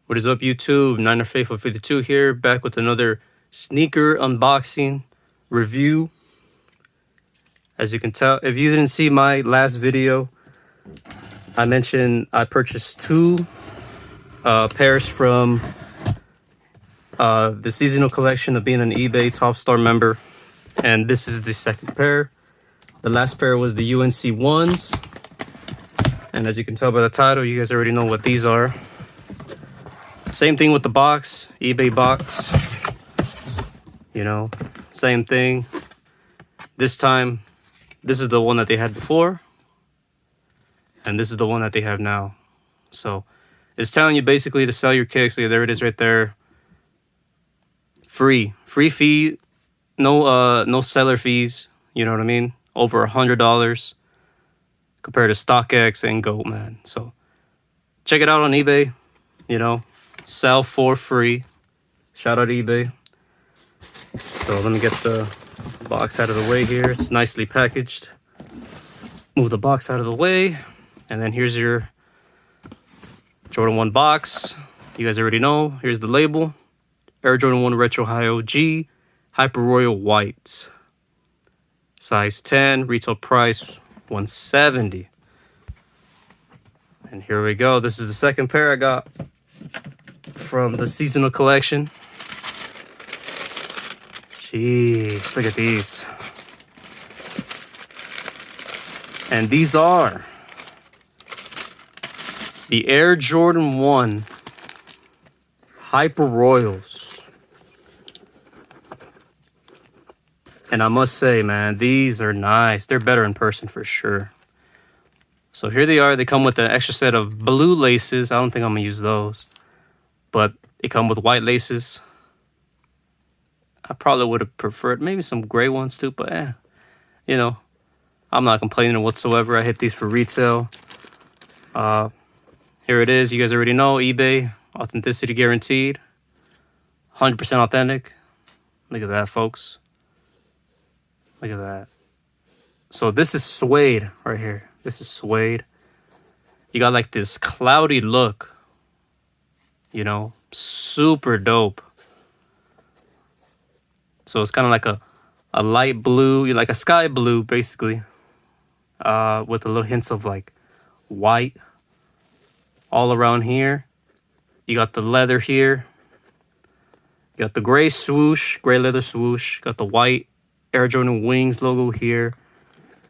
What is up, YouTube? Niner Faithful 52 here, back with another sneaker unboxing review. As you can tell, if you didn't see my last video, I mentioned I purchased two pairs from the seasonal collection of being an eBay Top Star member, and this is the second pair. The last pair was the UNC ones, and as you can tell by the title, you guys already know what these are. Same thing with the box, eBay box, you know, same thing. This time, this is the one that they had before, and this is the one that they have now. So it's telling you basically to sell your kicks. So there it is right there. Free fee, no seller fees, you know what I mean? Over $100 compared to StockX and GOAT, man. So check it out on eBay, you know. Sell for free. Shout out eBay. So let me get the box out of the way here. It's nicely packaged. Move the box out of the way. And then here's your Jordan 1 box. You guys already know. Here's the label. Air Jordan 1 Retro High OG. Hyper Royal White. Size 10. Retail price $170. And here we go. This is the second pair I got from the seasonal collection. Jeez, look at these. And these are the Air Jordan 1 Hyper Royals. And I must say, man, these are nice. They're better in person for sure. So here they are. They come with an extra set of blue laces. I don't think I'm going to use those. But they come with white laces. I probably would have preferred maybe some gray ones too, but you know, I'm not complaining whatsoever. I hit these for retail. Here it is. You guys already know, eBay, authenticity guaranteed. 100% authentic. Look at that, folks. Look at that. So this is suede right here. This is suede. You got like this cloudy look. You know, super dope. So it's kind of like a light blue, like a sky blue, basically, with a little hints of like white all around here. You got the leather here. You got the gray swoosh, gray leather swoosh. Got the white Air Jordan Wings logo here.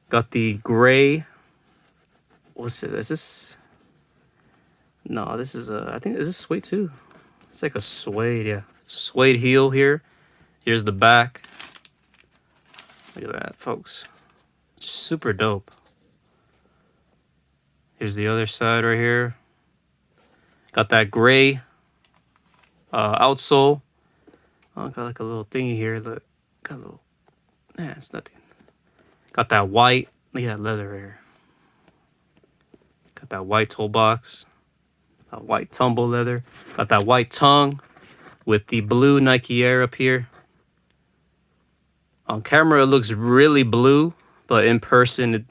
Got the gray. What's it? Is this? No, this is I think, is this suede too? It's like a suede, yeah. Suede heel here. Here's the back. Look at that, folks. Super dope. Here's the other side right here. Got that gray outsole. Oh, got like a little thingy here. Look, got a little. Nah, it's nothing. Got that white. Look at that leather here. Got that white toe box. That white tumble leather. Got that white tongue with the blue Nike Air up here. On camera, it looks really blue, but in person,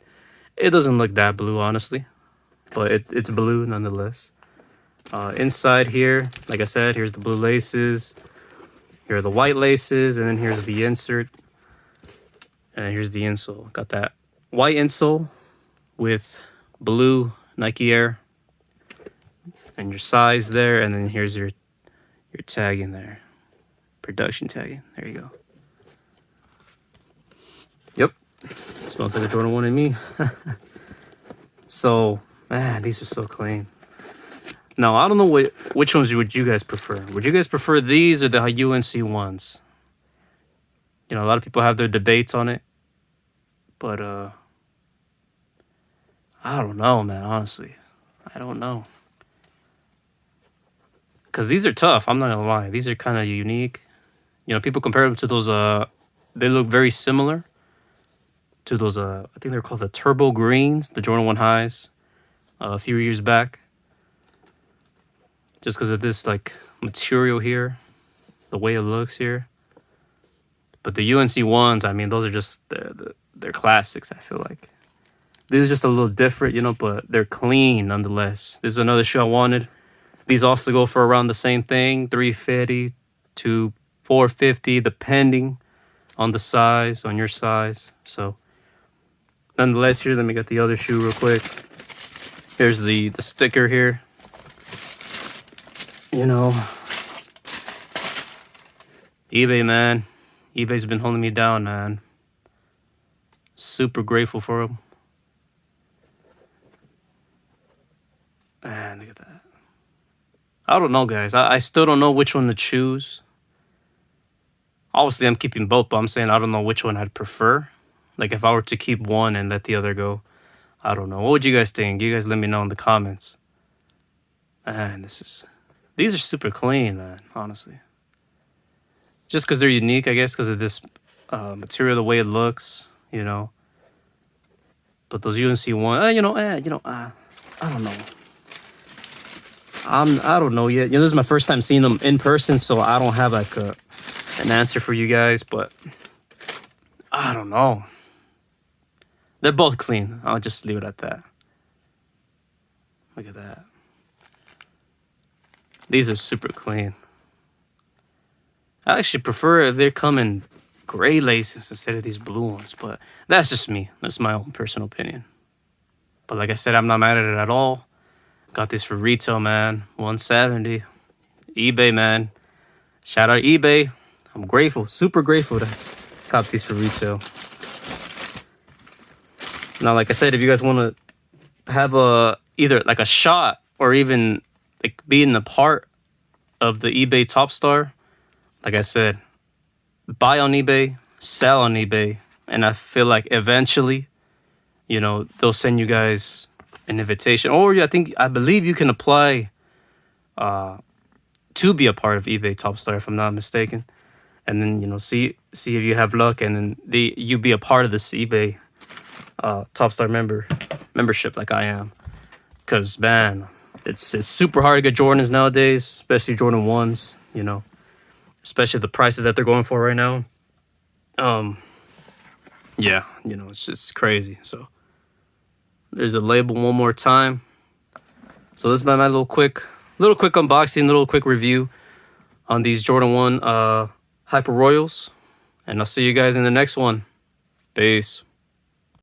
it doesn't look that blue, honestly. But it's blue nonetheless. Inside here, like I said, here's the blue laces. Here are the white laces, and then here's the insert. And here's the insole. Got that white insole with blue Nike Air. And your size there, and then here's your tagging there. Production tagging. There you go. Yep. It smells like a Jordan 1 in me. So, man, these are so clean. Now, I don't know which ones would you guys prefer. Would you guys prefer these or the UNC ones? You know, a lot of people have their debates on it. But, I don't know, man, honestly. I don't know. Because these are tough, I'm not going to lie. These are kind of unique. You know, people compare them to those, they look very similar to those, I think they're called the Turbo Greens, the Jordan 1 Highs, a few years back. Just because of this, like, material here, the way it looks here. But the UNC ones, I mean, those are just, they're classics, I feel like. These are just a little different, you know, but they're clean nonetheless. This is another shoe I wanted. These also go for around the same thing, 350 to 450, depending on the size, on your size. So, nonetheless, here, let me get the other shoe real quick. Here's the sticker here. You know, eBay, man. eBay's been holding me down, man. Super grateful for them. Man, look at that. I don't know, guys. I still don't know which one to choose. Obviously, I'm keeping both, but I'm saying I don't know which one I'd prefer. Like, if I were to keep one and let the other go, I don't know. What would you guys think? You guys let me know in the comments. Man, these are super clean, man, honestly. Just because they're unique, I guess, because of this material, the way it looks, you know. But those UNC one, I don't know. I don't know yet. This is my first time seeing them in person, so I don't have like an answer for you guys. But I don't know. They're both clean. I'll just leave it at that. Look at that. These are super clean. I actually prefer if they come in gray laces instead of these blue ones, but that's just me. That's my own personal opinion. But like I said, I'm not mad at it at all. Got this for retail, man. $170. eBay, man. Shout out eBay. I'm grateful, super grateful to cop these for retail. Now, like I said, if you guys want to have either like a shot or even like being a part of the eBay Top Star, like I said, buy on eBay, sell on eBay, and I feel like eventually, they'll send you guys an invitation, or I believe you can apply to be a part of eBay Top Star, if I'm not mistaken, and then see if you have luck, and then you be a part of this eBay Top Star membership like I am, because man, it's super hard to get Jordans nowadays, especially Jordan 1s, especially the prices that they're going for right now. Yeah, it's just crazy. So there's a label one more time. So this is my little quick unboxing, little quick review on these Jordan 1 Hyper Royals, and I'll see you guys in the next one. Peace.